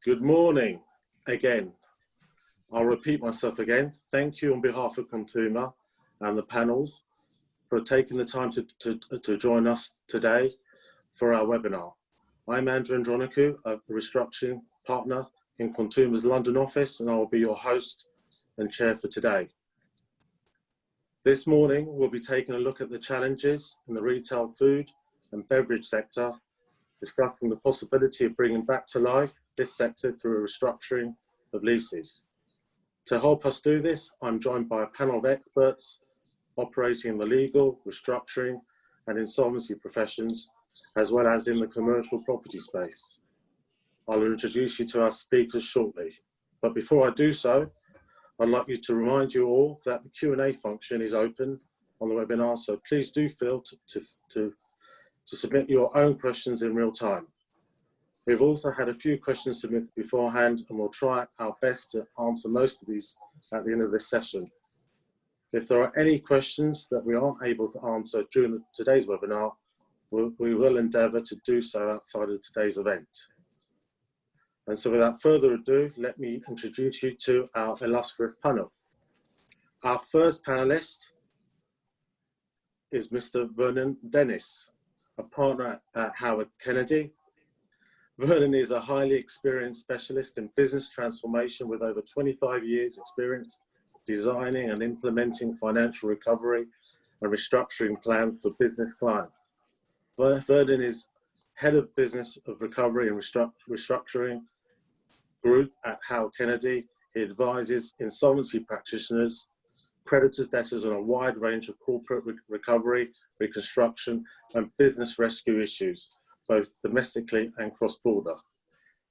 Good morning again. I'll repeat myself again. Thank you on behalf of Consumer and the panels for taking the time to join us today for our webinar. I'm Andrew Andronikou, a restructuring partner in Consumer's London office, and I will be your host and chair for today. This morning, we'll be taking a look at the challenges in the retail, food and beverage sector, discussing the possibility of bringing back to life this sector through a restructuring of leases. To help us do this, I'm joined by a panel of experts operating in the legal, restructuring and insolvency professions, as well as in the commercial property space. I'll introduce you to our speakers shortly. But before I do so, I'd like you to remind you all that the Q&A function is open on the webinar, so please do feel to submit your own questions in real time. We've also had a few questions submitted beforehand, and we'll try our best to answer most of these at the end of this session. If there are any questions that we aren't able to answer during today's webinar, we will endeavour to do so outside of today's event. And so without further ado, let me introduce you to our illustrious panel. Our first panellist is Mr. Vernon Dennis, a partner at Howard Kennedy. Vernon is a highly experienced specialist in business transformation with over 25 years experience designing and implementing financial recovery and restructuring plans for business clients. Vernon is head of business of recovery and restructuring group at Howard Kennedy. He advises insolvency practitioners, creditors, debtors on a wide range of corporate recovery, reconstruction and business rescue issues, both domestically and cross-border.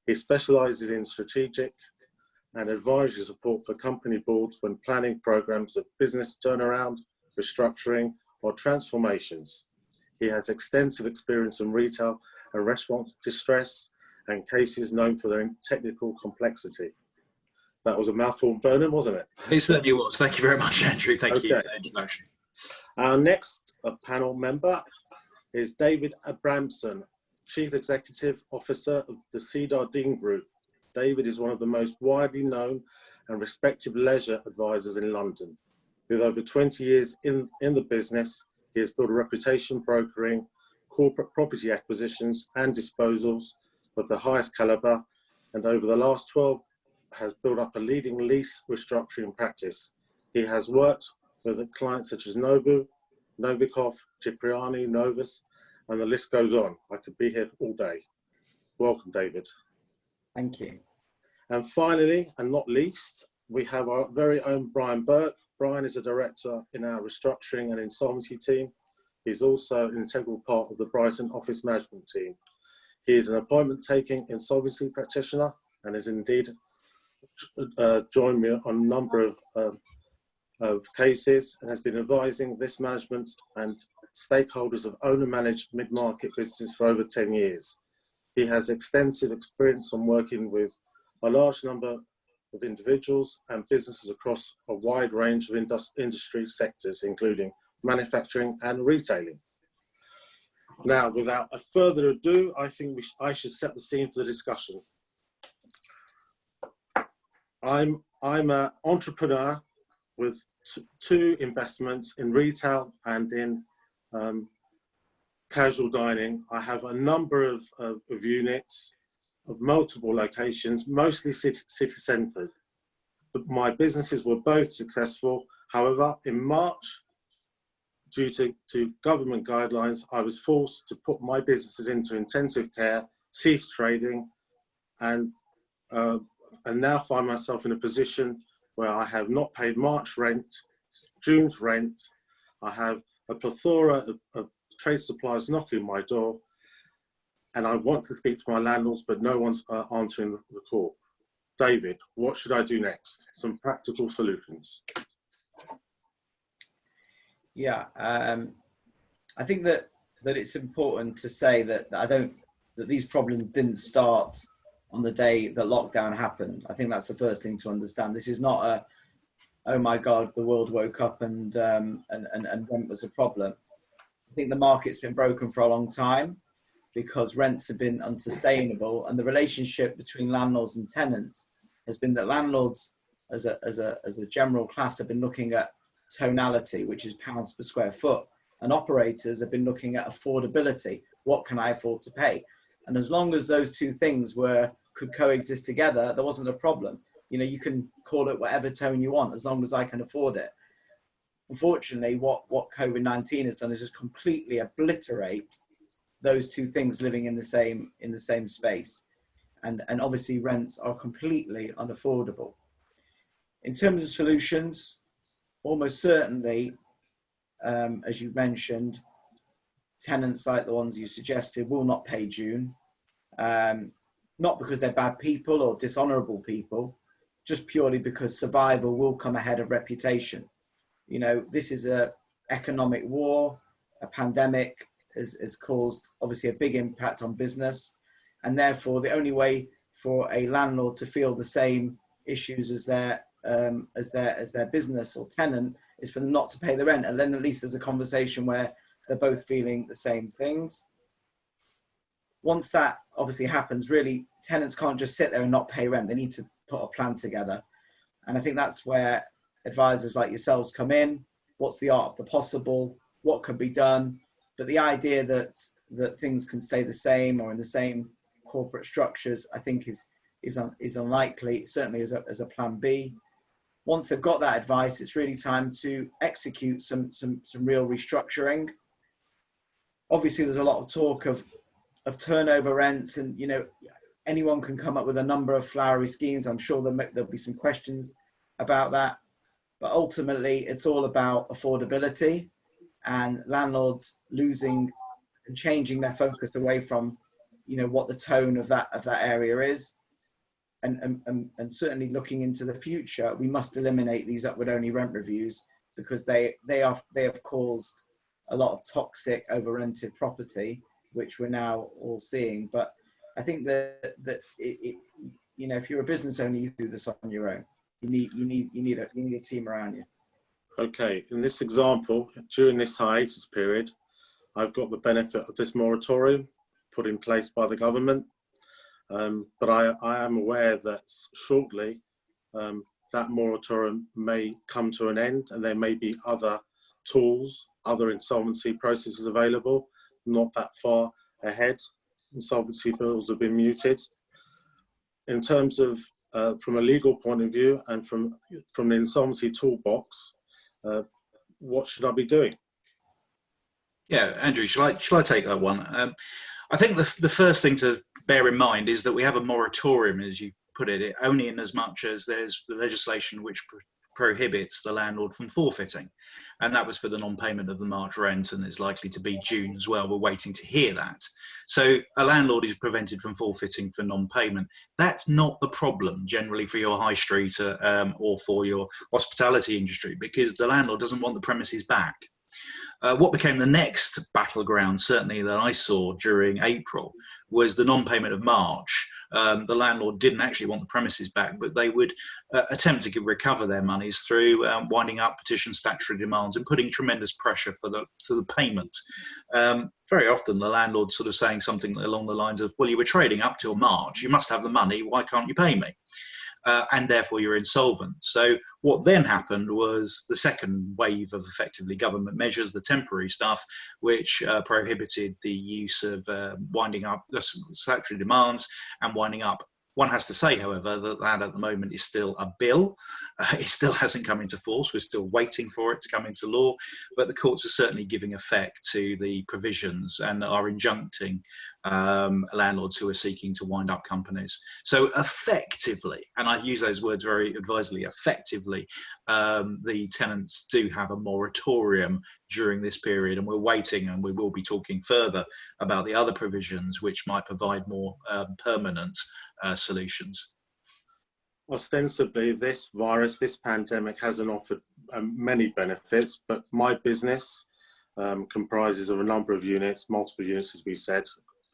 He specialises in strategic and advisory support for company boards when planning programs of business turnaround, restructuring or transformations. He has extensive experience in retail and restaurant distress and cases known for their technical complexity. That was a mouthful, Vernon, wasn't it? It certainly was. Thank you very much, Andrew. Thank you for the introduction. Our next panel member is David Abramson, Chief Executive Officer of the Cedar Dean Group. David is one of the most widely known and respected leisure advisors in London. With over 20 years in the business, he has built a reputation brokering corporate property acquisitions and disposals of the highest caliber, and over the last 12 has built up a leading lease restructuring practice. He has worked with clients such as Nobu, Novikov, Cipriani, Novus, and the list goes on. I could be here all day. Welcome, David. Thank you. And finally, and not least, we have our very own Brian Burke. Brian is a director in our restructuring and insolvency team. He's also an integral part of the Brighton office management team. He is an appointment-taking insolvency practitioner and has indeed joined me on a number of cases and has been advising this management and stakeholders of owner-managed mid-market businesses for over 10 years. He has extensive experience on working with a large number of individuals and businesses across a wide range of industry sectors, including manufacturing and retailing. Now, without further ado, I think I should set the scene for the discussion. I'm an entrepreneur with two investments in retail and in casual dining. I have a number of units of multiple locations, mostly city-centred. My businesses were both successful. However, in March, due to government guidelines, I was forced to put my businesses into intensive care, cease trading, and now find myself in a position where I have not paid March rent, June's rent. I have a plethora of trade suppliers knocking my door, and I want to speak to my landlords, but no one's answering the call. David, what should I do next? Some practical solutions. Yeah, I think that it's important to say that that these problems didn't start on the day that lockdown happened. I think that's the first thing to understand. This is not a, oh my God, the world woke up and rent was a problem. I think the market's been broken for a long time. because rents have been unsustainable, and the relationship between landlords and tenants has been that landlords as a general class have been looking at tonality, which is pounds per square foot, and operators have been looking at affordability. What can I afford to pay? And as long as those two things could coexist together, there wasn't a problem. You know, you can call it whatever tone you want as long as I can afford it. Unfortunately, what COVID-19 has done is just completely obliterate those two things living in the same space, and obviously rents are completely unaffordable. In terms of solutions, almost certainly, as you mentioned, tenants like the ones you suggested will not pay June, not because they're bad people or dishonourable people, just purely because survival will come ahead of reputation. You know, this is a economic war. A pandemic has caused obviously a big impact on business, and therefore the only way for a landlord to feel the same issues as their business or tenant is for them not to pay the rent, and then at least there's a conversation where they're both feeling the same things. Once that obviously happens, really tenants can't just sit there and not pay rent. They need to put a plan together, and I think that's where advisors like yourselves come in. What's the art of the possible? What can be done? But the idea that things can stay the same or in the same corporate structures, I think is unlikely, certainly as a plan B. Once they've got that advice, it's really time to execute some real restructuring. Obviously, there's a lot of talk of turnover rents, and you know, anyone can come up with a number of flowery schemes. I'm sure there'll be some questions about that, but ultimately, it's all about affordability and landlords losing and changing their focus away from, you know, what the tone of that area is. And certainly looking into the future, we must eliminate these upward only rent reviews, because they have caused a lot of toxic over rented property, which we're now all seeing. But I think that you know, if you're a business owner, you do this on your own. You need a team around you. Okay, in this example, during this hiatus period, I've got the benefit of this moratorium put in place by the government. But I am aware that shortly that moratorium may come to an end, and there may be other tools, other insolvency processes available, not that far ahead. Insolvency bills have been muted. In terms of, from a legal point of view and from the insolvency toolbox, what should I be doing? Yeah, Andrew, shall I take that one? I think the first thing to bear in mind is that we have a moratorium, as you put it, only in as much as there's the legislation which prohibits the landlord from forfeiting. And that was for the non-payment of the March rent, and it's likely to be June as well. We're waiting to hear that. So a landlord is prevented from forfeiting for non-payment. That's not the problem generally for your high street or for your hospitality industry, because the landlord doesn't want the premises back. What became the next battleground, certainly that I saw during April, was the non-payment of March. The landlord didn't actually want the premises back, but they would attempt to recover their monies through winding up petition statutory demands and putting tremendous pressure to the payment. Very often the landlord's sort of saying something along the lines of, well, you were trading up till March, you must have the money, why can't you pay me? And therefore you're insolvent. So what then happened was the second wave of effectively government measures, the temporary stuff, which prohibited the use of winding up statutory demands and winding up. One has to say, however, that at the moment is still a bill. It still hasn't come into force. We're still waiting for it to come into law, but the courts are certainly giving effect to the provisions and are injuncting landlords who are seeking to wind up companies. So effectively, and I use those words very advisedly, effectively, the tenants do have a moratorium during this period, and we're waiting, and we will be talking further about the other provisions which might provide more permanent solutions. Ostensibly, this virus, this pandemic hasn't offered many benefits, but my business comprises of a number of units, multiple units, as we said.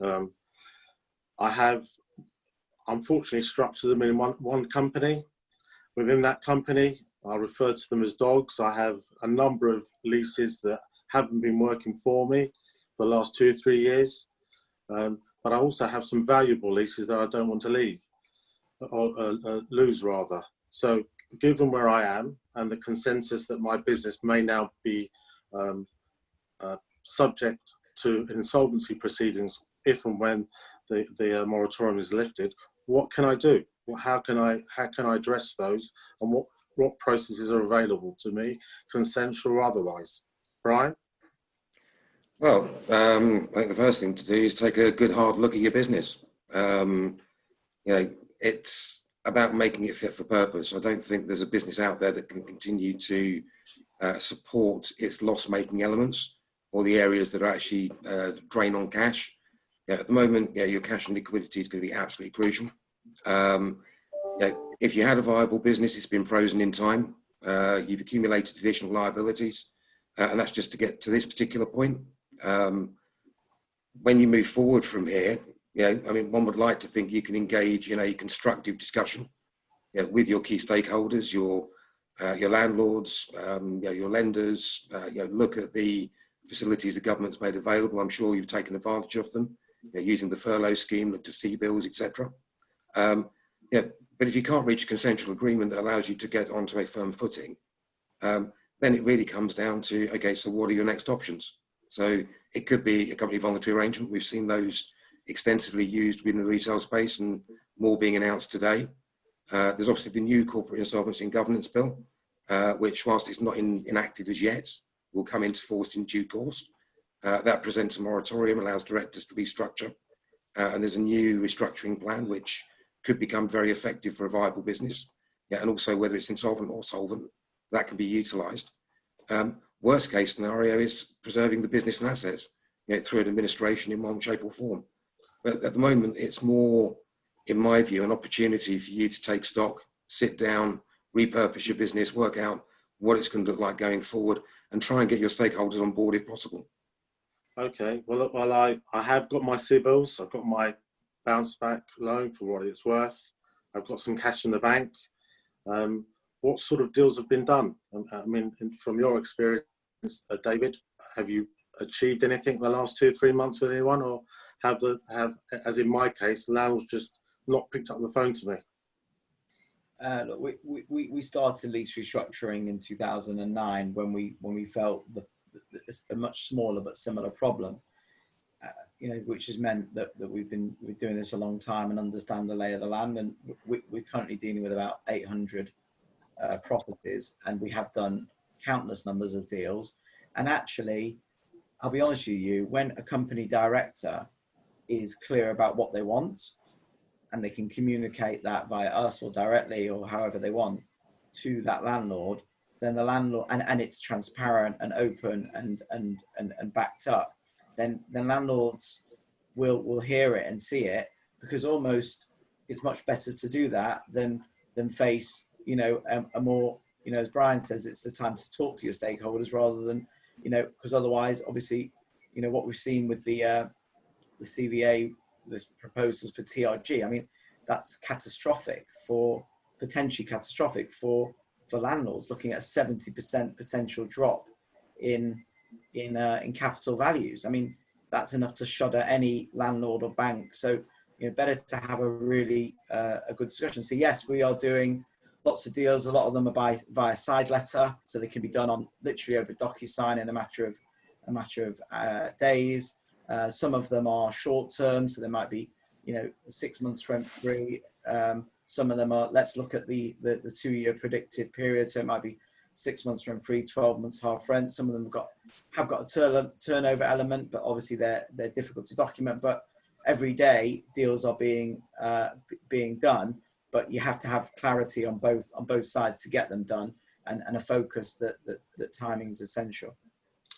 I have unfortunately structured them in one company. Within that company, I refer to them as dogs. I have a number of leases that haven't been working for me for the last 2 or 3 years. but I also have some valuable leases that I don't want to leave, or lose rather. So given where I am and the consensus that my business may now be subject to insolvency proceedings if and when the moratorium is lifted, what can I do? How can I address those, and what processes are available to me, consensual or otherwise? Brian? Well, I think the first thing to do is take a good hard look at your business. It's about making it fit for purpose. I don't think there's a business out there that can continue to support its loss-making elements or the areas that are actually drain on cash. At the moment, your cash and liquidity is going to be absolutely crucial. If you had a viable business, it's been frozen in time. You've accumulated additional liabilities, and that's just to get to this particular point. When you move forward from here, one would like to think you can engage in a constructive discussion with your key stakeholders, your landlords, your lenders. Look at the facilities the government's made available. I'm sure you've taken advantage of them, using the furlough scheme, looked at C-bills, etc. But if you can't reach a consensual agreement that allows you to get onto a firm footing, then it really comes down to, okay, so what are your next options? So it could be a company voluntary arrangement. We've seen those extensively used within the retail space and more being announced today. There's obviously the new Corporate Insolvency and Governance Bill, which, whilst it's not enacted as yet, will come into force in due course. That presents a moratorium, allows directors to restructure. And there's a new restructuring plan, which could become very effective for a viable business. And also whether it's insolvent or solvent, that can be utilised. Worst case scenario is preserving the business and assets through an administration in one shape or form. But at the moment, it's more, in my view, an opportunity for you to take stock, sit down, repurpose your business, work out what it's going to look like going forward, and try and get your stakeholders on board if possible. Okay, well I have got my C-bills, I've got my bounce back loan for what it's worth, I've got some cash in the bank. What sort of deals have been done? I mean, from your experience, David, have you achieved anything in the last 2-3 months with anyone, or have, as in my case, landlords just not picked up the phone to me? Look, we started lease restructuring in 2009 when we felt a much smaller but similar problem, which has meant that we're doing this a long time and understand the lay of the land, and we're currently dealing with about 800 properties, and we have done countless numbers of deals. And actually, I'll be honest with you, when a company director is clear about what they want, and they can communicate that via us or directly or however they want to that landlord, then the landlord, and it's transparent and open and backed up, then landlords will hear it and see it, because almost it's much better to do that than face a more, as Brian says, it's the time to talk to your stakeholders rather than, because otherwise, obviously, what we've seen with the CVA, the proposals for TRG, I mean, that's potentially catastrophic for landlords, looking at a 70% potential drop in capital values. I mean, that's enough to shudder any landlord or bank. So, better to have a really a good discussion. So yes, we are doing lots of deals. A lot of them are via side letter, so they can be done on literally over DocuSign in a matter of days. Some of them are short term, so they might be 6 months rent free. Some of them are, let's look at the 2-year predicted period, so it might be 6 months rent free, 12 months half rent. Some of them have got a turnover element, but obviously they're difficult to document. But every day deals are being done, but you have to have clarity on both sides to get them done, and a focus that timing is essential.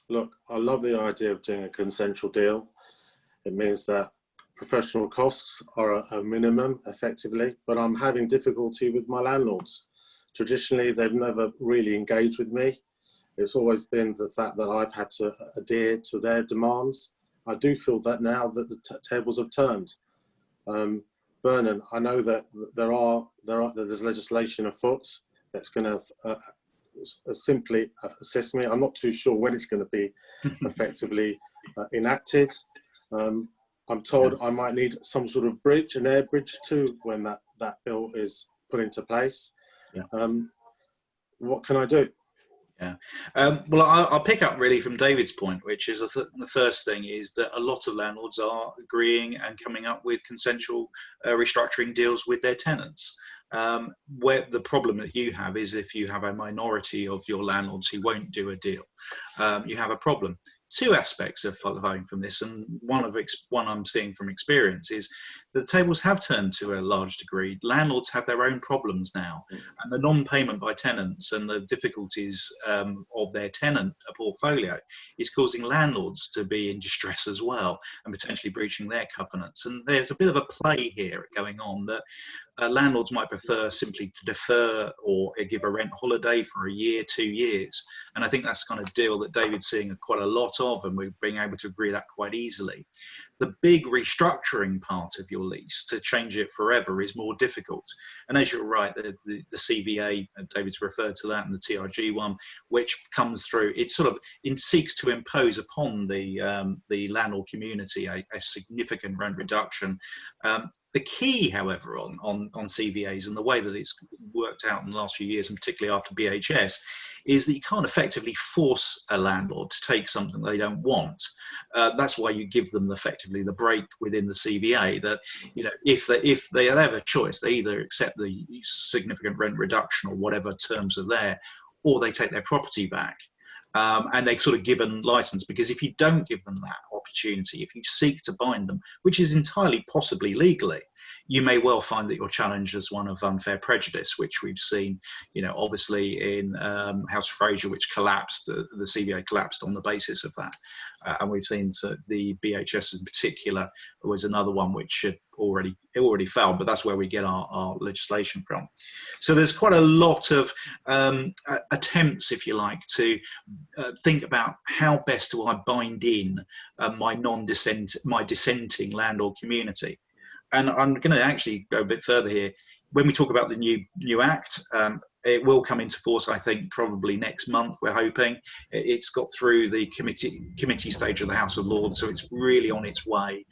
Look, I love the idea of doing a consensual deal. It means that professional costs are a minimum, effectively, but I'm having difficulty with my landlords. Traditionally, they've never really engaged with me. It's always been the fact that I've had to adhere to their demands. I do feel that now that the tables have turned. Vernon, I know that there's legislation afoot that's going to simply assess me. I'm not too sure when it's going to be effectively enacted. I'm told I might need some sort of bridge, an air bridge too, when that bill is put into place. Yeah. What can I do? Yeah. Well, I'll pick up really from David's point, which is the first thing is that a lot of landlords are agreeing and coming up with consensual restructuring deals with their tenants. Where the problem that you have is if you have a minority of your landlords who won't do a deal, you have a problem. Two aspects of following from this, and one I'm seeing from experience is that the tables have turned to a large degree. Landlords have their own problems now, and the non-payment by tenants and the difficulties of their tenant portfolio is causing landlords to be in distress as well and potentially breaching their covenants. And there's a bit of a play here going on that landlords might prefer simply to defer or give a rent holiday for a year, 2 years. And I think that's the kind of deal that David's seeing quite a lot of, and we're being able to agree that quite easily. The big restructuring part of your lease to change it forever is more difficult. And as you're right, the CVA, David's referred to that, and the TRG one, which comes through, it sort of seeks to impose upon the landlord community a significant rent reduction. The key, however, on CVAs and the way that it's worked out in the last few years, and particularly after BHS, is that you can't effectively force a landlord to take something they don't want. That's why you give them effectively the break within the CVA that, you know, if they have a choice, they either accept the significant rent reduction or whatever terms are there, or they take their property back. And they sort of given license, because if you don't give them that opportunity, if you seek to bind them, which is entirely possibly legally, you may well find that you're challenged as one of unfair prejudice, which we've seen, you know, obviously in House Fraser, which collapsed, the CVA collapsed on the basis of that. And we've seen the BHS in particular was another one which had already failed, but that's where we get our legislation from. So there's quite a lot of attempts, if you like, to think about how best do I bind in my dissenting landlord community. And I'm going to actually go a bit further here. When we talk about the new Act, it will come into force, I think, probably next month, we're hoping. It's got through the committee stage of the House of Lords, so it's really on its way.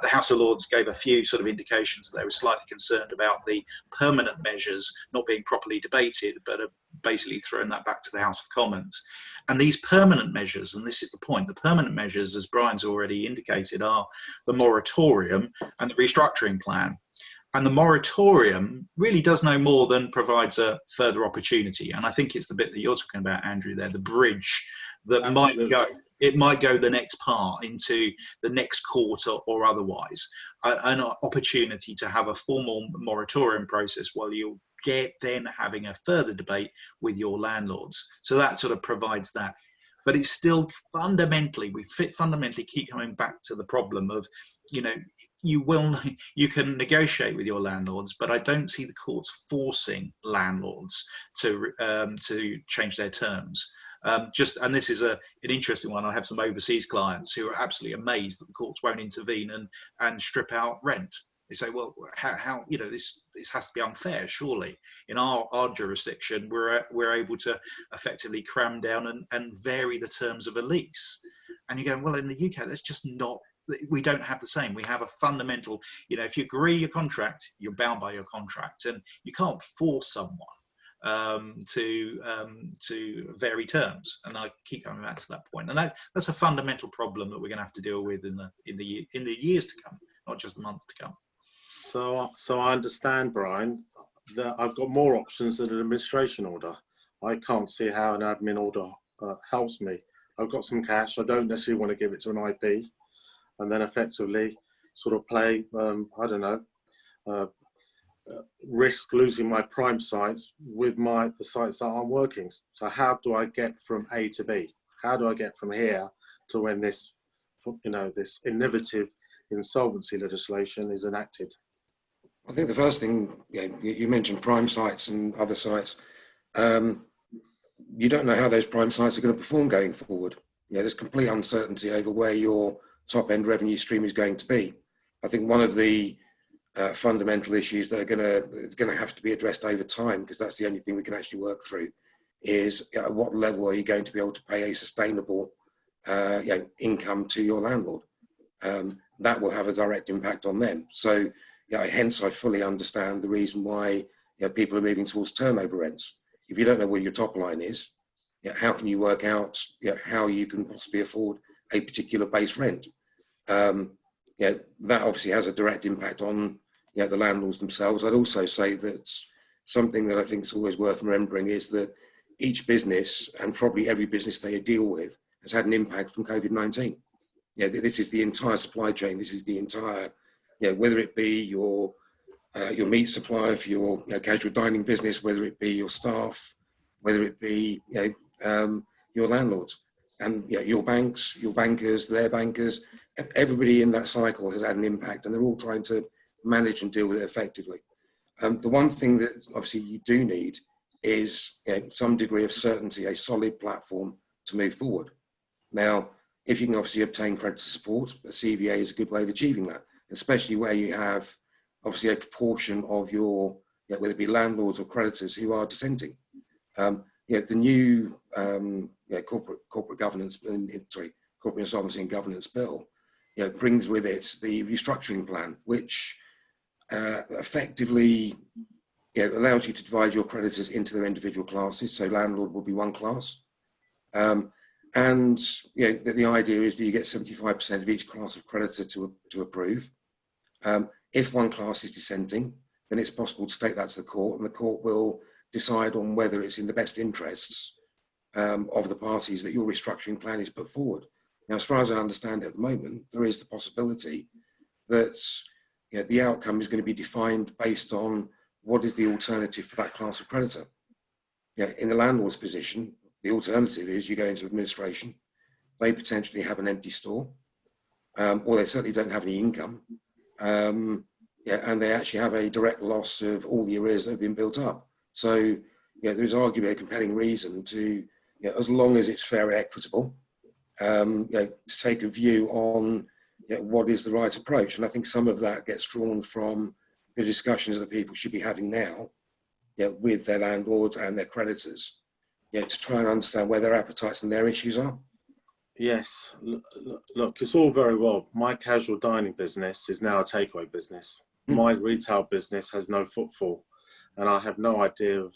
The House of Lords gave a few sort of indications that they were slightly concerned about the permanent measures not being properly debated, but have basically thrown that back to the House of Commons. And these permanent measures, and this is the point, the permanent measures, as Brian's already indicated, are the moratorium and the restructuring plan. And the moratorium really does no more than provides a further opportunity. And I think it's the bit that you're talking about, Andrew, there, the bridge that might go the next part into the next quarter or otherwise, an opportunity to have a formal moratorium process while you get then having a further debate with your landlords. So that sort of provides that. But it's still fundamentally, fundamentally keep coming back to the problem of, you know, you can negotiate with your landlords, but I don't see the courts forcing landlords to change their terms. And this is an interesting one. I have some overseas clients who are absolutely amazed that the courts won't intervene and strip out rent. They say, well, how you know, this has to be unfair, surely. In our jurisdiction, we're able to effectively cram down and vary the terms of a lease. And you go, well, in the UK, that's just not, we don't have the same. We have a fundamental, you know, if you agree your contract, you're bound by your contract, and you can't force someone to vary terms. And I keep coming back to that point. And that's a fundamental problem that we're going to have to deal with in the years to come, not just the months to come. So I understand, Brian, that I've got more options than an administration order. I can't see how an admin order helps me. I've got some cash. I don't necessarily want to give it to an IP, and then effectively sort of play, I don't know, risk losing my prime sites with the sites that aren't working. So how do I get from A to B? How do I get from here to when this, you know, this innovative insolvency legislation is enacted? I think the first thing, you mentioned prime sites and other sites. You don't know how those prime sites are going to perform going forward. There's complete uncertainty over where your top end revenue stream is going to be. I think one of the fundamental issues that are going to have to be addressed over time, because that's the only thing we can actually work through, is at what level are you going to be able to pay a sustainable income to your landlord? that will have a direct impact on them. So, hence I fully understand the reason why people are moving towards turnover rents. If you don't know where your top line is, how can you work out how you can possibly afford a particular base rent? That obviously has a direct impact on the landlords themselves. I'd also say that something that I think is always worth remembering is that each business, and probably every business they deal with, has had an impact from COVID-19. This is the entire supply chain. This is the entire, whether it be your meat supplier for your casual dining business, whether it be your staff, whether it be your landlords, and your banks, your bankers, their bankers. Everybody in that cycle has had an impact, and they're all trying to manage and deal with it effectively. The one thing that obviously you do need is some degree of certainty, a solid platform to move forward. Now, if you can obviously obtain creditor support, a CVA is a good way of achieving that, especially where you have obviously a proportion of your, whether it be landlords or creditors who are dissenting. The new corporate governance, corporate insolvency and governance bill, brings with it the restructuring plan, which effectively allows you to divide your creditors into their individual classes. So landlord will be one class. And the idea is that you get 75% of each class of creditor to approve. If one class is dissenting, then it's possible to take that to the court, and the court will decide on whether it's in the best interests of the parties that your restructuring plan is put forward. Now, as far as I understand it at the moment, there is the possibility that the outcome is going to be defined based on what is the alternative for that class of creditor. In the landlord's position, the alternative is you go into administration, they potentially have an empty store, or they certainly don't have any income, and they actually have a direct loss of all the arrears that have been built up. So there's arguably a compelling reason to, as long as it's fair and equitable, to take a view on what is the right approach. And I think some of that gets drawn from the discussions that people should be having now with their landlords and their creditors, to try and understand where their appetites and their issues are. Yes, look, it's all very well. My casual dining business is now a takeaway business. My retail business has no footfall, and I have no idea of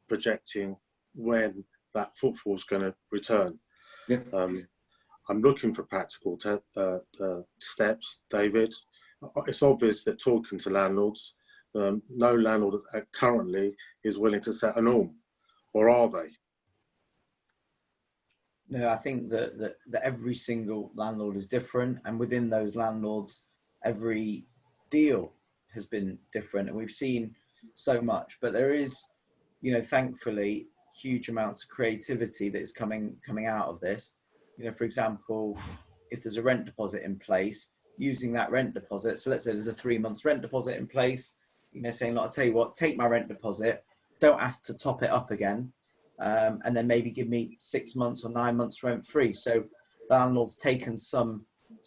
projecting when that footfall is going to return. Yeah. I'm looking for practical steps, David. It's obvious that talking to landlords, no landlord currently is willing to set a norm, or are they? No, I think that every single landlord is different, and within those landlords, every deal has been different, and we've seen so much. But there is, thankfully, huge amounts of creativity that is coming out of this. For example, if there's a rent deposit in place, using that rent deposit. So let's say there's a 3 months rent deposit in place. Saying, look, I'll tell you what, take my rent deposit, don't ask to top it up again. And then maybe give me 6 months or 9 months rent free. So the landlord's taken some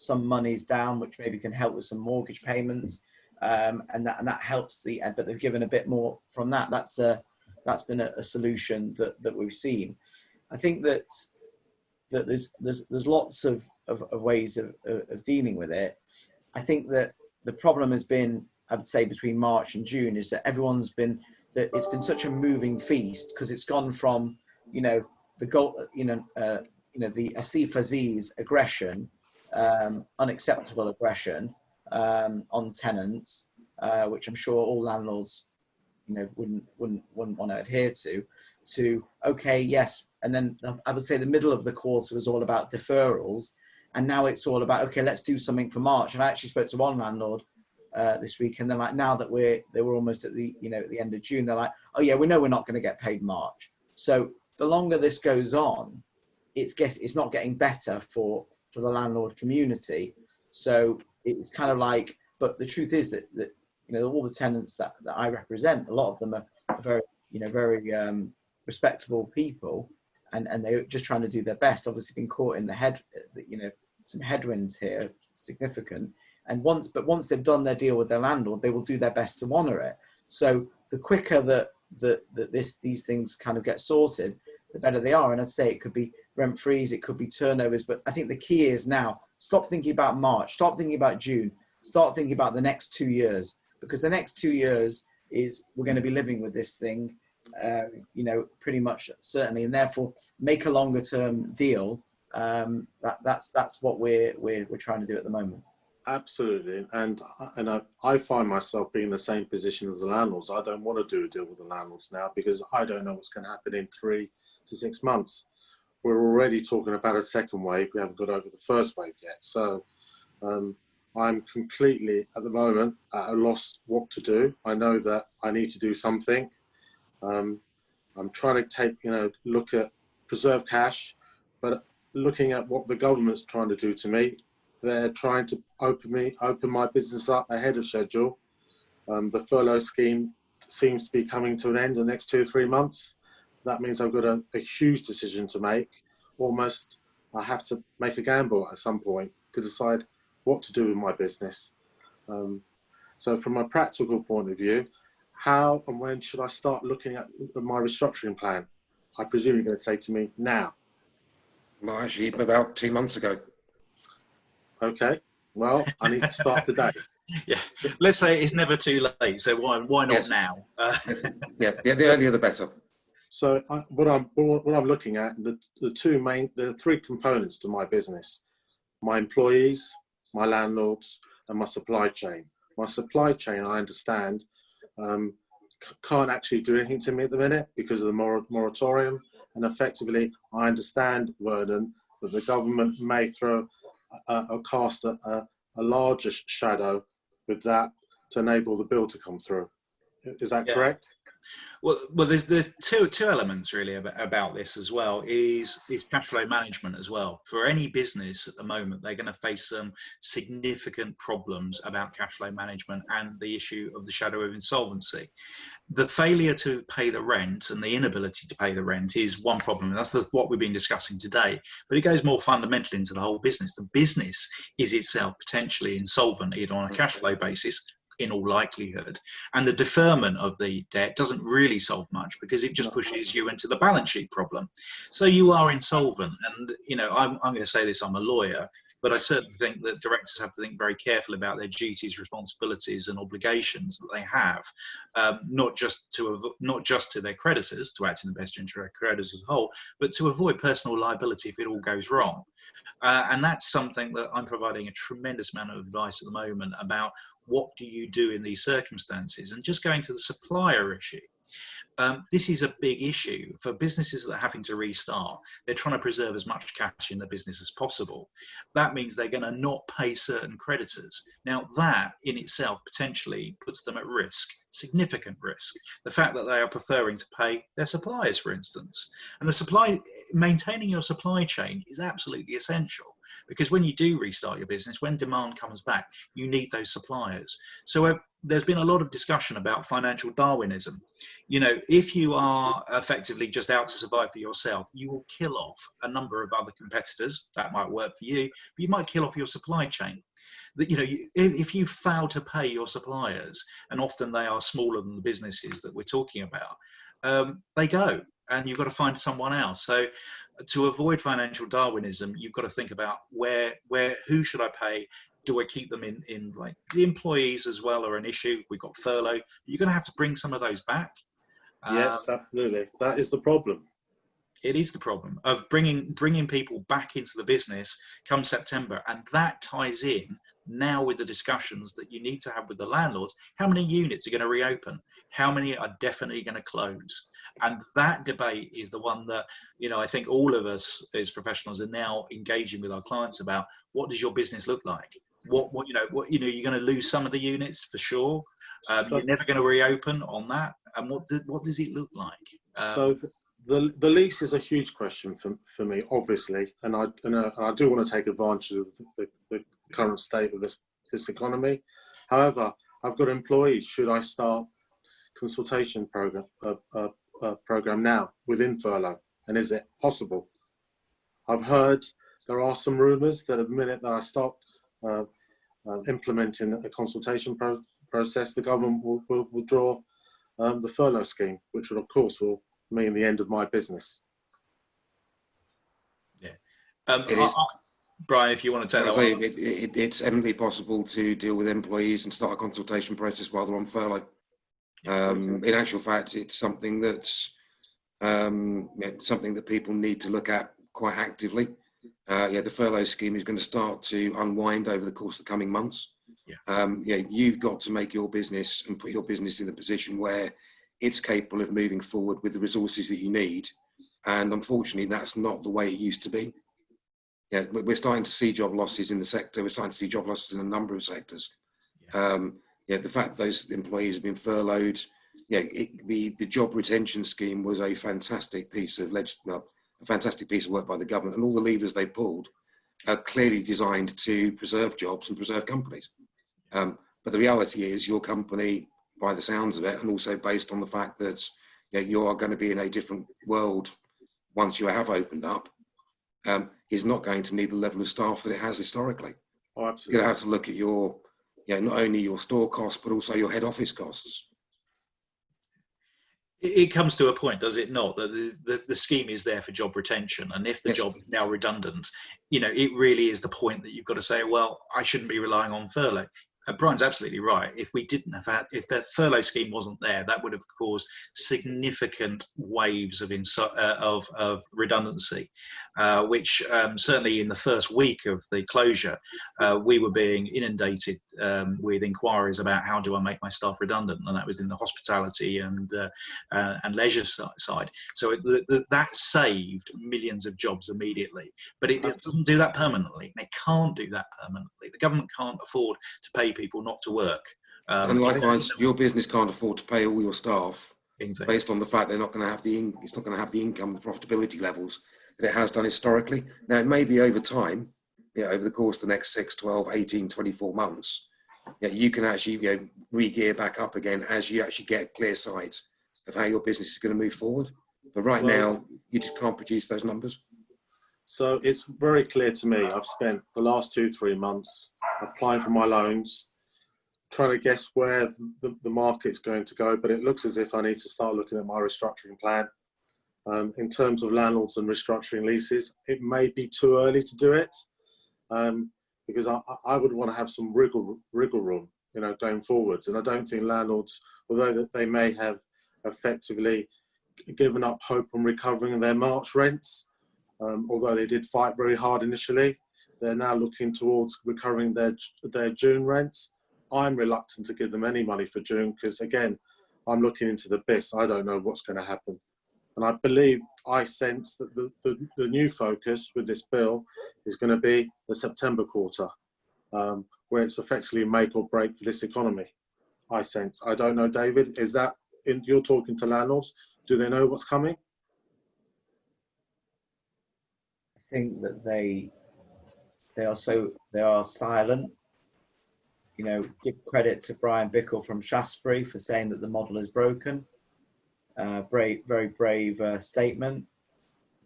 monies down, which maybe can help with some mortgage payments, and that helps but they've given a bit more from that. That's been a solution that we've seen. I think that there's lots of ways of dealing with it. I think that the problem has been, I'd say, between March and June, is that it's been such a moving feast, because it's gone from, the Asif Aziz's aggression, unacceptable aggression on tenants, which I'm sure all landlords, wouldn't want to adhere to okay, yes. And then I would say the middle of the quarter was all about deferrals, and now it's all about, okay, let's do something for March. And I actually spoke to one landlord this week, and they're like, now that they were almost at the at the end of June, they're like, oh yeah, we know we're not going to get paid March. So the longer this goes on, it's not getting better for the landlord community. So it's kind of like, but the truth is that all the tenants that I represent, a lot of them are very very respectable people, and they're just trying to do their best. Obviously been caught in the head, some headwinds here, significant. And once they've done their deal with their landlord, they will do their best to honour it. So the quicker that these things kind of get sorted, the better they are. And I say it could be rent freeze, it could be turnovers, but I think the key is now stop thinking about March, stop thinking about June, start thinking about the next 2 years, because the next 2 years is we're going to be living with this thing, pretty much certainly, and therefore make a longer term deal. That's what we're trying to do at the moment. Absolutely, and I find myself being in the same position as the landlords. I don't want to do a deal with the landlords now because I don't know what's going to happen in 3 to 6 months. We're already talking about a second wave. We haven't got over the first wave yet. So I'm completely, at the moment, at a loss what to do. I know that I need to do something. I'm trying to look at preserve cash, but looking at what the government's trying to do to me, they're trying to open my business up ahead of schedule. The furlough scheme seems to be coming to an end in the next 2 or 3 months. That means I've got a huge decision to make. Almost, I have to make a gamble at some point to decide what to do with my business. So from a practical point of view, how and when should I start looking at my restructuring plan? I presume you're going to say to me now. Well, actually, even about 2 months ago. Okay, well, I need to start today. Yeah, let's say it's never too late. So why not Yes. now? Yeah, the earlier the better. So what I'm looking at, the 3 components to my business: my employees, my landlords, and my supply chain. My supply chain, I understand, can't actually do anything to me at the minute because of the moratorium. And effectively, I understand, Vernon, that the government may throw cast a larger shadow with that to enable the bill to come through. Is that correct? Well, there's two elements really about this as well. Is cash flow management as well. For any business at the moment, they're going to face some significant problems about cash flow management and the issue of the shadow of insolvency. The failure to pay the rent and the inability to pay the rent is one problem. That's what we've been discussing today. But it goes more fundamentally into the whole business. The business is itself potentially insolvent, either on a cash flow basis, in all likelihood, and the deferment of the debt doesn't really solve much because it just pushes you into the balance sheet problem. So you are insolvent, and I'm going to say this, I'm a lawyer, but I certainly think that directors have to think very carefully about their duties, responsibilities, and obligations that they have, not just to their creditors, to act in the best interest of their creditors as a whole, but to avoid personal liability if it all goes wrong. And that's something that I'm providing a tremendous amount of advice at the moment about. What do you do in these circumstances? And just going to the supplier issue, this is a big issue for businesses that are having to restart. They're trying to preserve as much cash in the business as possible. That means they're going to not pay certain creditors. Now, that in itself potentially puts them at risk, significant risk. The fact that they are preferring to pay their suppliers, for instance. And maintaining your supply chain is absolutely essential. Because when you do restart your business, when demand comes back, you need those suppliers. So there's been a lot of discussion about financial Darwinism. If you are effectively just out to survive for yourself, you will kill off a number of other competitors. That might work for you, but you might kill off your supply chain. If you fail to pay your suppliers, and often they are smaller than the businesses that we're talking about, they go. And you've got to find someone else. So to avoid financial Darwinism, you've got to think about who should I pay? Do I keep them in like the employees as well are an issue? We've got furlough. You're going to have to bring some of those back. Yes, absolutely. That is the problem. It is the problem of bringing people back into the business come September. And that ties in now with the discussions that you need to have with the landlords. How many units are going to reopen? How many are definitely going to close? And that debate is the one that, I think all of us as professionals are now engaging with our clients about. What does your business look like? You're going to lose some of the units for sure. You're never going to reopen on that. And what does it look like? So the lease is a huge question for me, obviously, and I do want to take advantage of the current state of this economy. However, I've got employees. Should I start consultation program now within furlough, and is it possible? I've heard there are some rumours that at the minute that I start implementing a consultation process, the government will withdraw the furlough scheme, which will, of course, will mean the end of my business. It is. Brian, if you want to take that one. It's eminently possible to deal with employees and start a consultation process while they're on furlough. In actual fact, it's something that's something that people need to look at quite actively. The furlough scheme is going to start to unwind over the course of the coming months. You've got to make your business and put your business in a position where it's capable of moving forward with the resources that you need. And unfortunately, that's not the way it used to be. We're starting to see job losses in the sector. We're starting to see job losses in a number of sectors. The fact that those employees have been furloughed, the job retention scheme was a fantastic piece of work by the government, and all the levers they pulled are clearly designed to preserve jobs and preserve companies. But the reality is, your company, by the sounds of it, and also based on the fact that you are going to be in a different world once you have opened up, is not going to need the level of staff that it has historically. Oh, absolutely. You're going to have to look at your, not only your store costs, but also your head office costs. It comes to a point, does it not, that the scheme is there for job retention, and if the job is now redundant, it really is the point that you've got to say, well, I shouldn't be relying on furlough. Brian's absolutely right. If the furlough scheme wasn't there, that would have caused significant waves of redundancy, which certainly in the first week of the closure, we were being inundated with inquiries about how do I make my staff redundant, and that was in the hospitality and leisure side. So that saved millions of jobs immediately, but it doesn't do that permanently. They can't do that permanently. The government can't afford to pay people not to work. And likewise, your business can't afford to pay all your staff exactly. based on the fact they're not going to have it's not going to have the income, the profitability levels that it has done historically. Now, it may be over time, over the course of the next 6, 12, 18, 24 months, you can actually re-gear back up again as you actually get clear sight of how your business is going to move forward. But right now, you just can't produce those numbers. So it's very clear to me, I've spent the last 2-3 months applying for my loans, trying to guess where the market's going to go, but it looks as if I need to start looking at my restructuring plan. In terms of landlords and restructuring leases, it may be too early to do it, because I would want to have some wriggle room, going forwards. And I don't think landlords, although that they may have effectively given up hope on recovering their March rents, although they did fight very hard initially, they're now looking towards recovering their June rents. I'm reluctant to give them any money for June because, again, I'm looking into the abyss. I don't know what's going to happen. And I sense that the new focus with this bill is going to be the September quarter, where it's effectively make or break for this economy. I sense. I don't know, David, is that, you're talking to landlords, do they know what's coming? I think that they are silent. Give credit to Brian Bickle from Shaftesbury for saying that the model is broken. Very brave statement.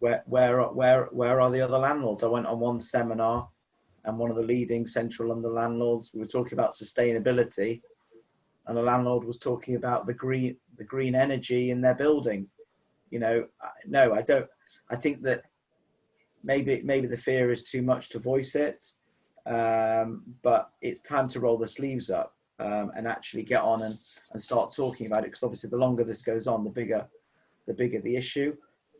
Where are the other landlords? I went on one seminar, and one of the leading central London landlords, we were talking about sustainability, and the landlord was talking about the green energy in their building. No, I don't. I think that maybe the fear is too much to voice it, but it's time to roll the sleeves up and actually get on and start talking about it, because obviously the longer this goes on, the bigger the issue.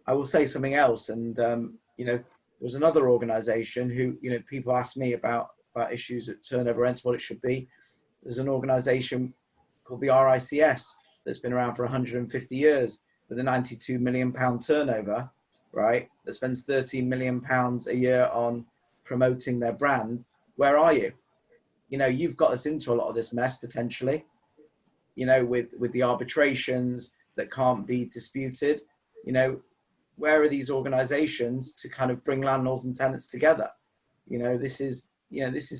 I will say something else, and there's another organisation who, people ask me about issues at turnover rents, what it should be. There's an organisation called the RICS that's been around for 150 years with a £92 million turnover, right? That spends £13 million a year on promoting their brand. Where are you? You've got us into a lot of this mess potentially, with the arbitrations that can't be disputed. Where are these organizations to kind of bring landlords and tenants together? This is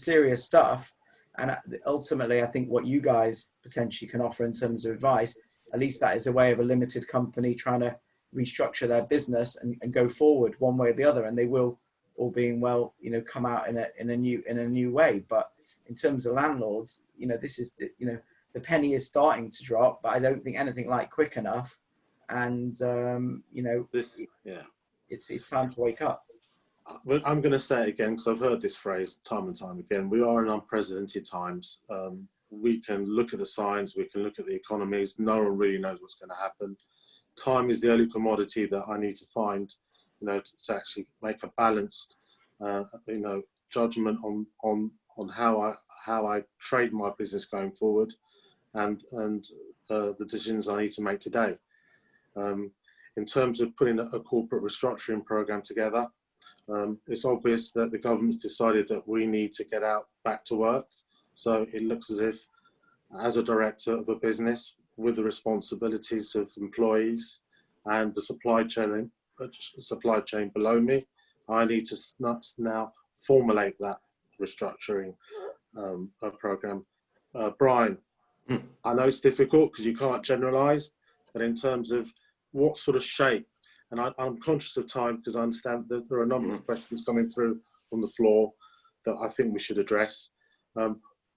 serious stuff. And ultimately, I think what you guys potentially can offer in terms of advice, at least that is a way of a limited company trying to restructure their business and go forward one way or the other. And they will, all being well, come out in a new way. But in terms of landlords, this is the penny is starting to drop, but I don't think anything like quick enough. And it's time to wake up. I'm going to say it again because I've heard this phrase time and time again. We are in unprecedented times. We can look at the signs, we can look at the economies. No one really knows what's going to happen. Time is the only commodity that I need to find, to actually make a balanced, judgment on how I trade my business going forward, and the decisions I need to make today. In terms of putting a corporate restructuring program together, it's obvious that the government's decided that we need to get out back to work. So it looks as if, as a director of a business with the responsibilities of employees and the supply chain below me, I need to now formulate that restructuring program. Brian, I know it's difficult because you can't generalize, but in terms of what sort of shape, and I'm conscious of time because I understand that there are a number of questions coming through on the floor that I think we should address.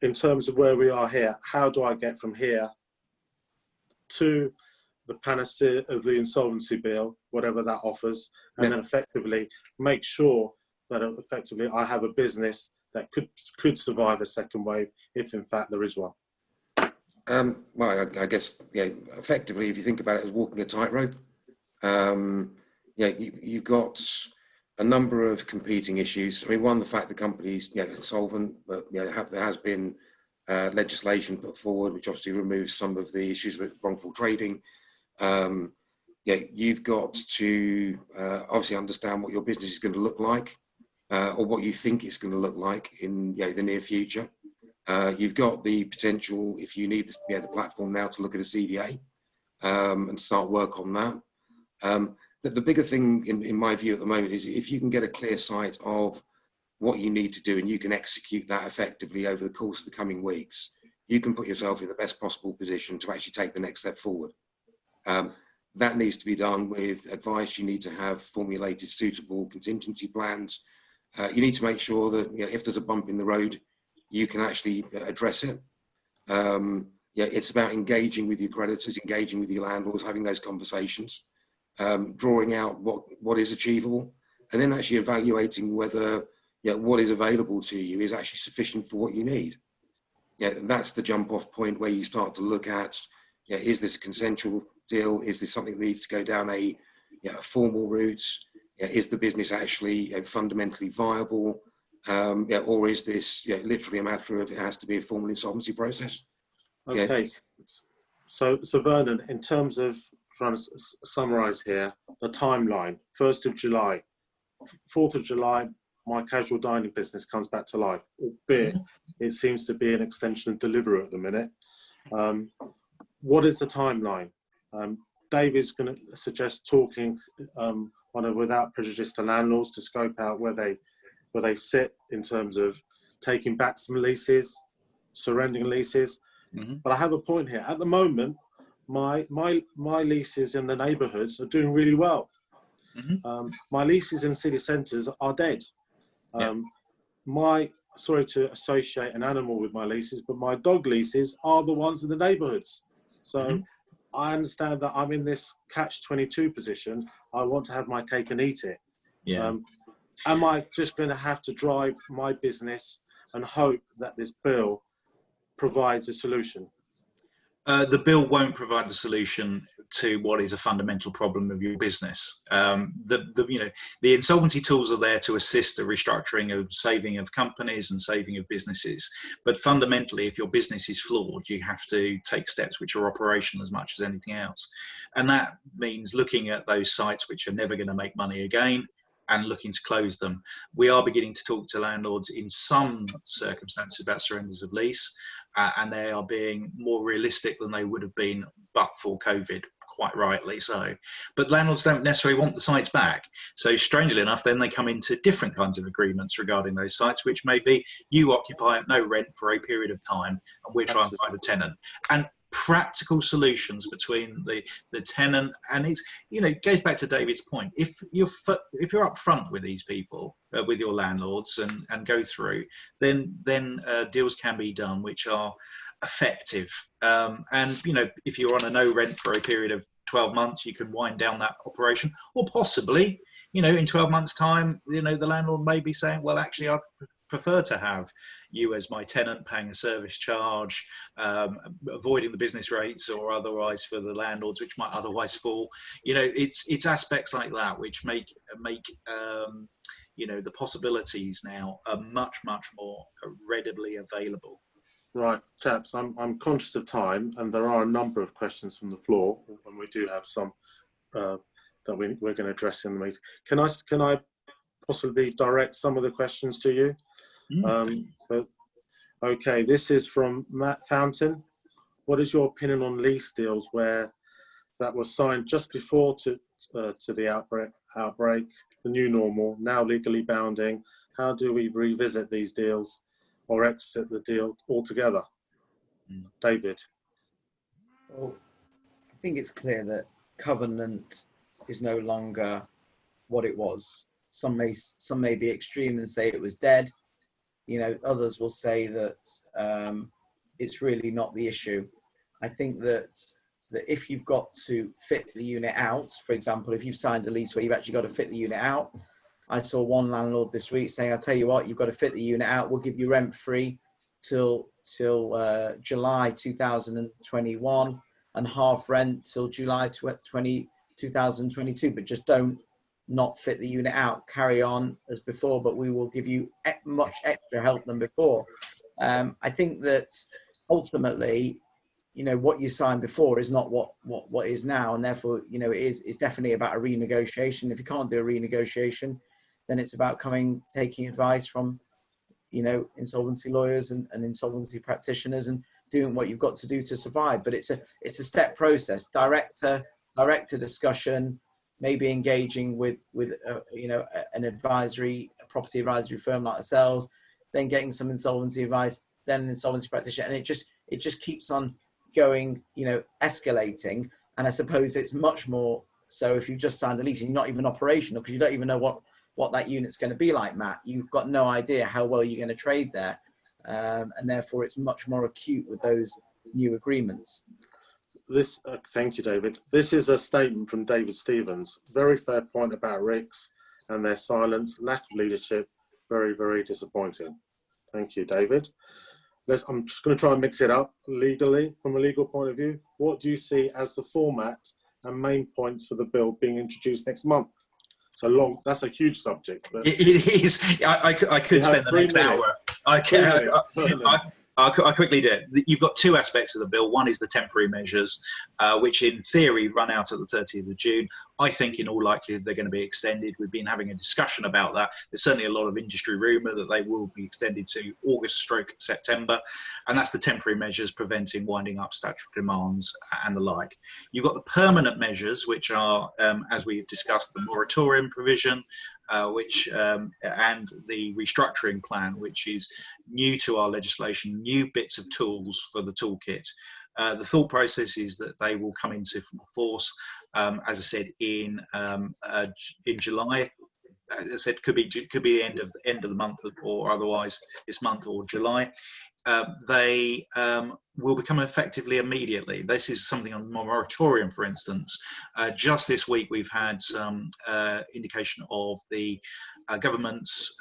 In terms of where we are here, how do I get from here to the panacea of the insolvency bill, whatever that offers, and then effectively make sure that effectively I have a business that could survive a second wave if in fact there is one? Well, I guess, effectively, if you think about it as walking a tightrope, you've got a number of competing issues. I mean, one, the fact the company's insolvent, but there has been legislation put forward which obviously removes some of the issues with wrongful trading. You've got to obviously understand what your business is going to look like, or what you think it's going to look like in the near future. You've got the potential, if you need the platform now, to look at a CVA and start work on that. The bigger thing in my view at the moment is if you can get a clear sight of what you need to do and you can execute that effectively over the course of the coming weeks, you can put yourself in the best possible position to actually take the next step forward. That needs to be done with advice. You need to have formulated suitable contingency plans. You need to make sure that if there's a bump in the road, you can actually address it. It's about engaging with your creditors, engaging with your landlords, having those conversations, drawing out what is achievable, and then actually evaluating whether what is available to you is actually sufficient for what you need. That's the jump off point where you start to look at, is this a consensual deal? Is this something that needs to go down a formal route? Is the business actually fundamentally viable? Or is this literally a matter of it has to be a formal insolvency process? Okay, so Vernon, in terms of trying to summarise here, the timeline, 1st of July, 4th of July, my casual dining business comes back to life, albeit it seems to be an extension of Deliveroo at the minute. What is the timeline? David's going to suggest talking on a without prejudice to landlords to scope out where they sit in terms of taking back some leases, surrendering leases. But I have a point here. At the moment, my leases in the neighbourhoods are doing really well. My leases in city centres are dead. Sorry to associate an animal with my leases, but my dog leases are the ones in the neighbourhoods. So I understand that I'm in this catch-22 position. I want to have my cake and eat it. Am I just going to have to drive my business and hope that this bill provides a solution? The bill won't provide the solution to what is a fundamental problem of your business. The insolvency tools are there to assist the restructuring of saving of companies and saving of businesses. But fundamentally, if your business is flawed, you have to take steps which are operational as much as anything else. And that means looking at those sites which are never going to make money again and looking to close them. We are beginning to talk to landlords in some circumstances about surrenders of lease, and they are being more realistic than they would have been but for COVID, quite rightly so. But landlords don't necessarily want the sites back. So strangely enough, then they come into different kinds of agreements regarding those sites, which may be you occupy at no rent for a period of time and we're trying to find a tenant. And practical solutions between the tenant and it's goes back to David's point. If you're up front with these people, with your landlords and go through, then deals can be done which are effective. And if you're on a no rent for a period of 12 months, you can wind down that operation, or possibly you know, in 12 months' time, you know, the landlord may be saying, well, actually, I prefer to have you as my tenant paying a service charge, avoiding the business rates or otherwise for the landlords, which might otherwise fall. You know, it's aspects like that which make you know, the possibilities now are much more readily available. Right, chaps, I'm conscious of time, and there are a number of questions from the floor, and we do have some that we're going to address in the meeting. Can I possibly direct some of the questions to you? Okay, this is from Matt Fountain. What is your opinion on lease deals where that was signed just before to the outbreak, the new normal, now legally bounding? How do we revisit these deals or exit the deal altogether? David. Well, I think it's clear that covenant is no longer what it was. Some may be extreme and say it was dead. You know, others will say that it's really not the issue. I think that if you've got to fit the unit out, for example, if you've signed a lease where you've actually got to fit the unit out, I saw one landlord this week saying, I'll tell you what, you've got to fit the unit out. We'll give you rent free till July 2021 and half rent till July 2022, but just don't not fit the unit out, carry on as before, but we will give you much extra help than before. I think that ultimately, you know, what you signed before is not what is now, and therefore, you know, it's definitely about a renegotiation. If you can't do a renegotiation, then it's about taking advice from, you know, insolvency lawyers and insolvency practitioners and doing what you've got to do to survive. But it's a step process, direct to discussion, maybe engaging with you know, a property advisory firm like ourselves, then getting some insolvency advice, then an insolvency practitioner, and it just keeps on going, you know, escalating. And I suppose it's much more so if you've just signed a lease and you're not even operational, because you don't even know what that unit's going to be like, Matt. You've got no idea how well you're going to trade there, and therefore it's much more acute with those new agreements. Thank you, David. This is a statement from David Stevens. Very fair point about RICS and their silence, lack of leadership. Very, very disappointing. Thank you, David. I'm just going to try and mix it up legally, from a legal point of view. What do you see as the format and main points for the bill being introduced next month? That's a huge subject. But it is. I could spend the next hour. I quickly did. You've got two aspects of the bill. One is the temporary measures, which in theory run out at the 30th of June. I think in all likelihood they're going to be extended. We've been having a discussion about that. There's certainly a lot of industry rumour that they will be extended to August/September. And that's the temporary measures preventing winding up statutory demands and the like. You've got the permanent measures, which are, as we've discussed, the moratorium provision, and the restructuring plan, which is new to our legislation, new bits of tools for the toolkit. The thought process is that they will come into force, as I said, in July. As I said, could be end of the month or otherwise this month or July. They will become effectively immediately. This is something on moratorium, for instance. Just this week, we've had some indication of the government's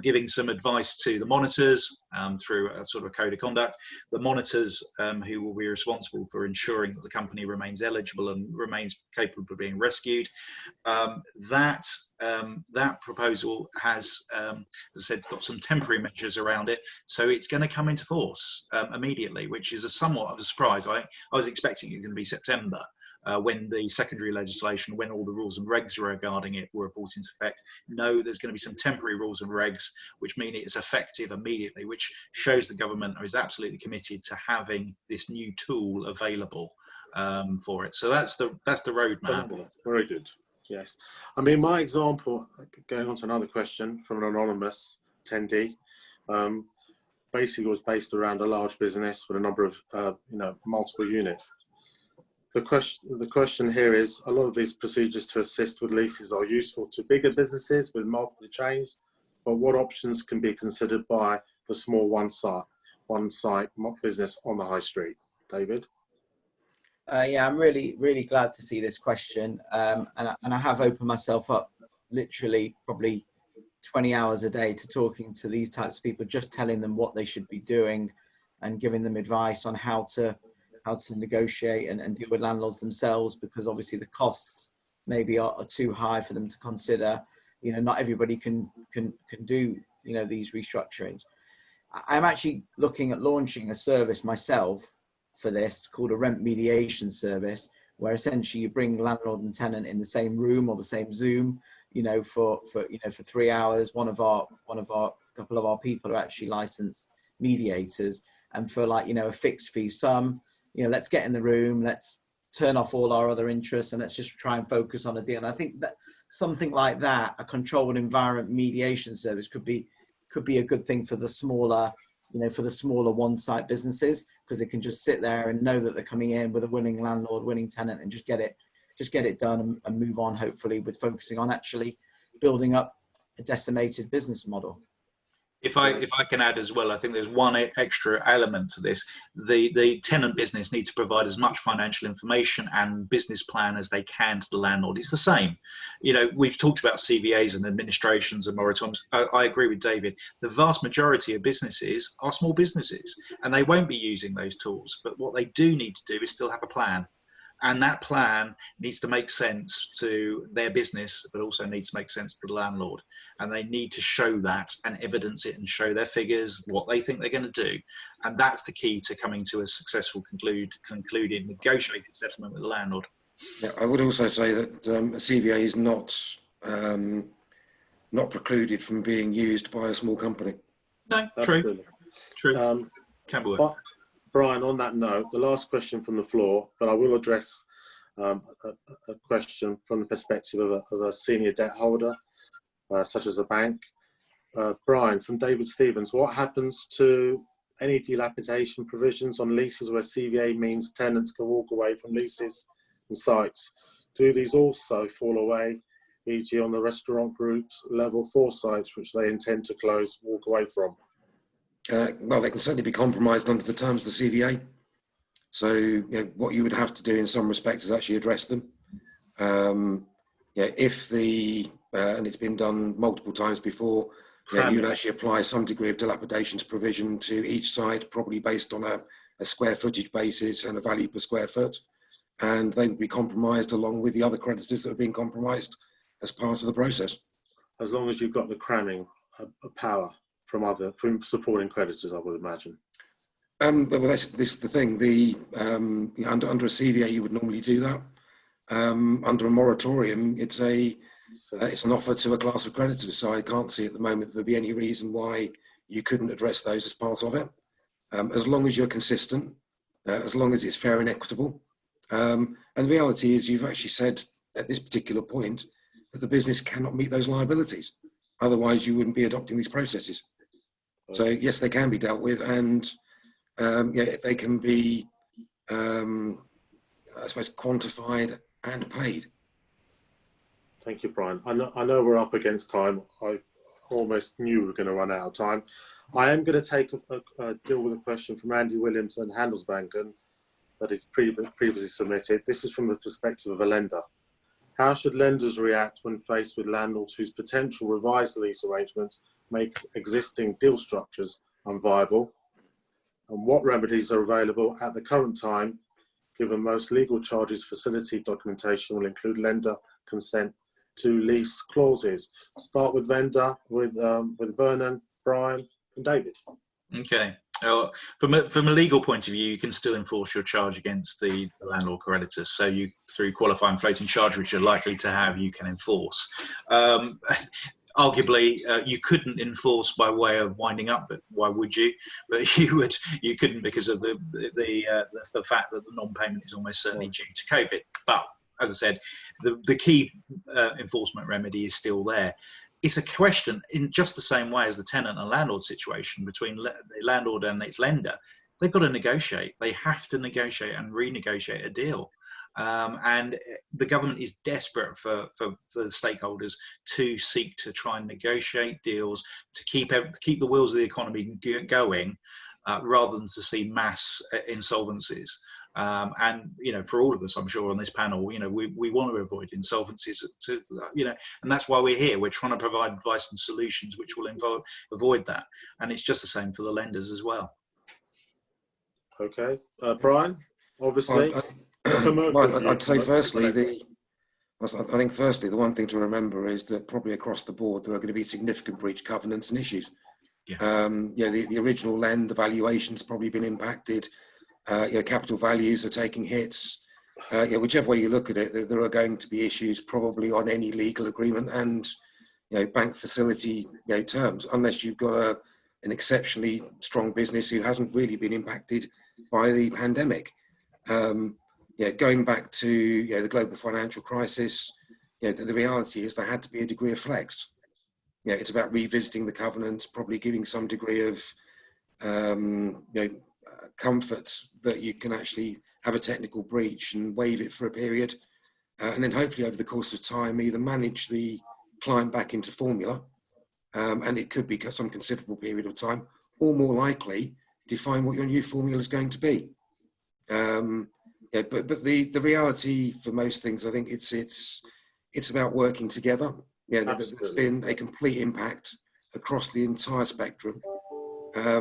giving some advice to the monitors through a sort of code of conduct. The monitors who will be responsible for ensuring that the company remains eligible and remains capable of being rescued. That proposal has, as I said, got some temporary measures around it, so it's going to come into force immediately, which is somewhat of a surprise. I was expecting it was going to be September when the secondary legislation, when all the rules and regs regarding it were brought into effect. No, there's going to be some temporary rules and regs, which mean it's effective immediately, which shows the government is absolutely committed to having this new tool available for it. So that's the roadmap. Very good. Yes. I mean, my example, going on to another question from an anonymous attendee, basically was based around a large business with a number of, multiple units. The question here is, a lot of these procedures to assist with leases are useful to bigger businesses with multiple chains, but what options can be considered by the small one site business on the high street? David? Yeah, I'm really glad to see this question, and I have opened myself up literally probably 20 hours a day to talking to these types of people, just telling them what they should be doing and giving them advice on how to negotiate and deal with landlords themselves, because obviously the costs maybe are too high for them to consider. You know, not everybody can do, you know, these restructurings. I'm actually looking at launching a service myself for this called a rent mediation service, where essentially you bring landlord and tenant in the same room or the same Zoom, you know, for 3 hours. One of our couple of our people are actually licensed mediators, and for, like, you know, a fixed fee sum, you know, let's get in the room, let's turn off all our other interests, and let's just try and focus on a deal. And I think that something like that, a controlled environment mediation service, could be a good thing for the smaller, you know, for the smaller one-site businesses, because they can just sit there and know that they're coming in with a willing landlord, willing tenant, and just get it done and move on, hopefully, with focusing on actually building up a decimated business model. If I can add as well, I think there's one extra element to this. The tenant business needs to provide as much financial information and business plan as they can to the landlord. It's the same. You know, we've talked about CVAs and administrations and moratoriums. I agree with David. The vast majority of businesses are small businesses, and they won't be using those tools. But what they do need to do is still have a plan. And that plan needs to make sense to their business, but also needs to make sense to the landlord. And they need to show that and evidence it and show their figures, what they think they're going to do. And that's the key to coming to a successful concluded negotiated settlement with the landlord. Yeah, I would also say that a CVA is not precluded from being used by a small company. No, Absolutely. true. Can work. But Brian, on that note, the last question from the floor, but I will address a question from the perspective of a senior debt holder, such as a bank. Brian, from David Stevens, what happens to any dilapidation provisions on leases where CVA means tenants can walk away from leases and sites? Do these also fall away, e.g. on the restaurant group's level 4 sites, which they intend to close, walk away from? Well, they can certainly be compromised under the terms of the CVA. So, you know, what you would have to do in some respects is actually address them. If and it's been done multiple times before, you'd actually apply some degree of dilapidations provision to each site, probably based on a square footage basis and a value per square foot. And they would be compromised along with the other creditors that have been compromised as part of the process. As long as you've got the cramming power from supporting creditors, I would imagine. Well, this is the thing. Under a CVA, you would normally do that. Under a moratorium, it's an offer to a class of creditors. So I can't see at the moment that there'd be any reason why you couldn't address those as part of it. As long as you're consistent, as long as it's fair and equitable. And the reality is, you've actually said at this particular point that the business cannot meet those liabilities. Otherwise, you wouldn't be adopting these processes. So yes, they can be dealt with, and they can be, I suppose, quantified and paid. Thank you, Brian. I know we're up against time. I almost knew we were going to run out of time. I am going to take deal with a question from Andy Williams and Handelsbanken that he previously submitted. This is from the perspective of a lender. How should lenders react when faced with landlords whose potential revised lease arrangements make existing deal structures unviable? And what remedies are available at the current time, given most legal charges facility documentation will include lender consent to lease clauses? Start with vendor, with Vernon, Brian, and David. Okay. From a legal point of view, you can still enforce your charge against the landlord creditors. So you, through qualifying floating charge, which you're likely to have, you can enforce. Arguably, you couldn't enforce by way of winding up, but why would you? But you couldn't because of the fact that the non-payment is almost certainly due to COVID. But as I said, the key enforcement remedy is still there. It's a question in just the same way as the tenant and landlord situation between the landlord and its lender. They've got to negotiate. They have to negotiate and renegotiate a deal. And the government is desperate for stakeholders to seek to try and negotiate deals to keep the wheels of the economy going, rather than to see mass insolvencies. And, for all of us, I'm sure on this panel, we want to avoid insolvencies, and that's why we're here. We're trying to provide advice and solutions which will avoid that. And it's just the same for the lenders as well. Okay. Brian, obviously. I'd say firstly, I think firstly, the one thing to remember is that probably across the board, there are going to be significant breach covenants and issues. Yeah. The original lend, the valuation's probably been impacted. Capital values are taking hits. Whichever way you look at it, there are going to be issues probably on any legal agreement and bank facility terms, unless you've got an exceptionally strong business who hasn't really been impacted by the pandemic. Going back to the global financial crisis, the reality is there had to be a degree of flex. It's about revisiting the covenants, probably giving some degree of comfort that you can actually have a technical breach and waive it for a period, and then hopefully over the course of time either manage the client back into formula, and it could be some considerable period of time, or more likely define what your new formula is going to be. But the reality for most things, I think it's about working together. There's been a complete impact across the entire spectrum. I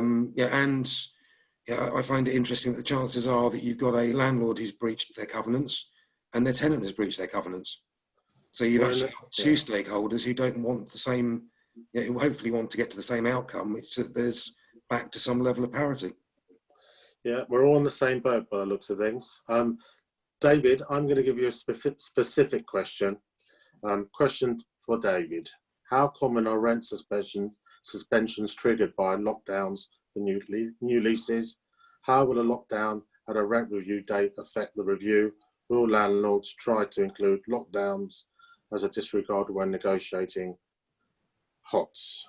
find it interesting that the chances are that you've got a landlord who's breached their covenants and their tenant has breached their covenants. So you've actually got two stakeholders who don't want the same, who hopefully want to get to the same outcome, which is that there's back to some level of parity. Yeah, we're all in the same boat by the looks of things. David, I'm going to give you a specific question. Question for David. How common are rent suspensions triggered by lockdowns for new leases? How will a lockdown at a rent review date affect the review? Will landlords try to include lockdowns as a disregard when negotiating heads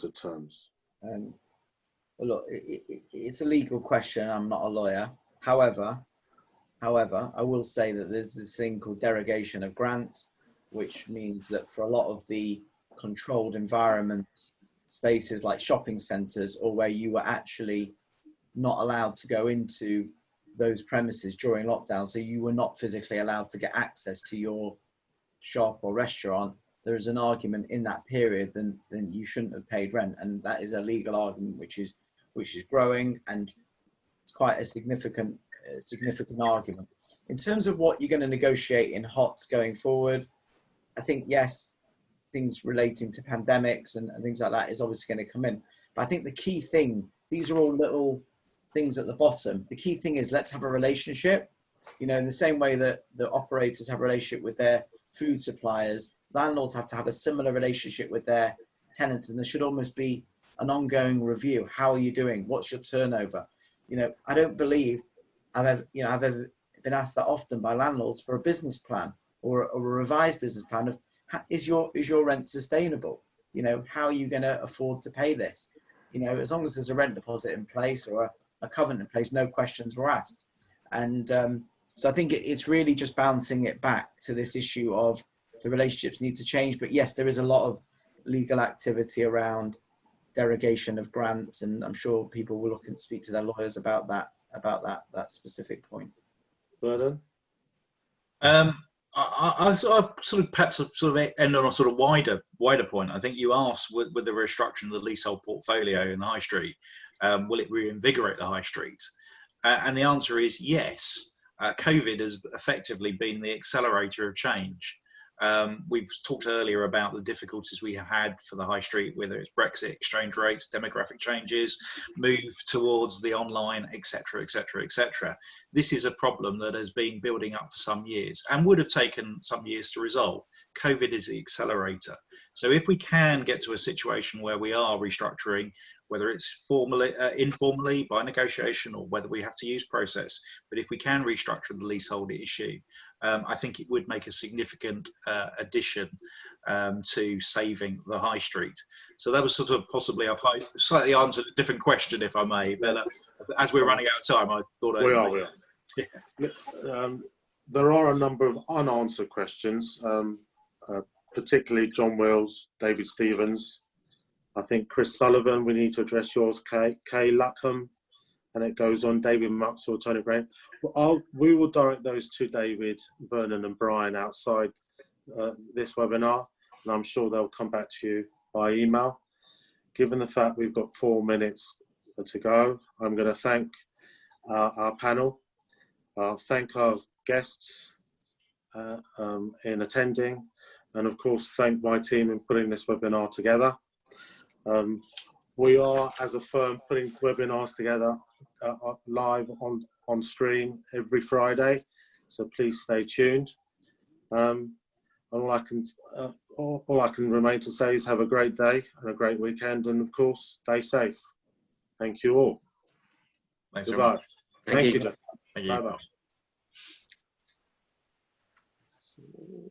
of terms? Well, look, it's a legal question. I'm not a lawyer. However, I will say that there's this thing called derogation of grant, which means that for a lot of the controlled environment spaces like shopping centres, or where you were actually not allowed to go into those premises during lockdown, so you were not physically allowed to get access to your shop or restaurant, there is an argument in that period then you shouldn't have paid rent, and that is a legal argument which is growing, and it's quite a significant argument. In terms of what you're going to negotiate in HOTS going forward, I think yes, things relating to pandemics and things like that is obviously going to come in. But I think the key thing, these are all little things at the bottom. The key thing is let's have a relationship. In the same way that the operators have a relationship with their food suppliers, landlords have to have a similar relationship with their tenants, and there should almost be an ongoing review. How are you doing? What's your turnover? I don't believe I've ever been asked that often by landlords for a business plan or a revised business plan of is your rent sustainable? How are you going to afford to pay this? As long as there's a rent deposit in place or a covenant in place, no questions were asked. And so I think it's really just bouncing it back to this issue of the relationships need to change. But yes, there is a lot of legal activity around derogation of grants, and I'm sure people will look and speak to their lawyers about that specific point. Vernon? I sort of perhaps sort of end on a sort of wider point. I think you asked with the restructuring of the leasehold portfolio in the high street, will it reinvigorate the high street? And the answer is yes. COVID has effectively been the accelerator of change. We've talked earlier about the difficulties we have had for the high street, whether it's Brexit, exchange rates, demographic changes, move towards the online, etc., etc., etc. This is a problem that has been building up for some years and would have taken some years to resolve. COVID is the accelerator. So if we can get to a situation where we are restructuring, whether it's informally by negotiation or whether we have to use process, but if we can restructure the leasehold issue, I think it would make a significant addition to saving the high street. So that was sort of possibly a slightly answered a different question, if I may. But as we're running out of time, I thought we are. Yeah. There are a number of unanswered questions, particularly John Wills, David Stevens. I think Chris Sullivan, we need to address yours. Kay Luckham, and it goes on David Mux or Tony Graham. We will direct those to David, Vernon and Brian outside this webinar, and I'm sure they'll come back to you by email. Given the fact we've got 4 minutes to go, I'm going to thank our panel, thank our guests in attending, and of course thank my team in putting this webinar together. We are, as a firm, putting webinars together live on stream every Friday, so please stay tuned. All I can remain to say is have a great day and a great weekend, and of course stay safe. Thank you all. Thanks very Goodbye. much. Thank you. John. Thank you. Bye bye.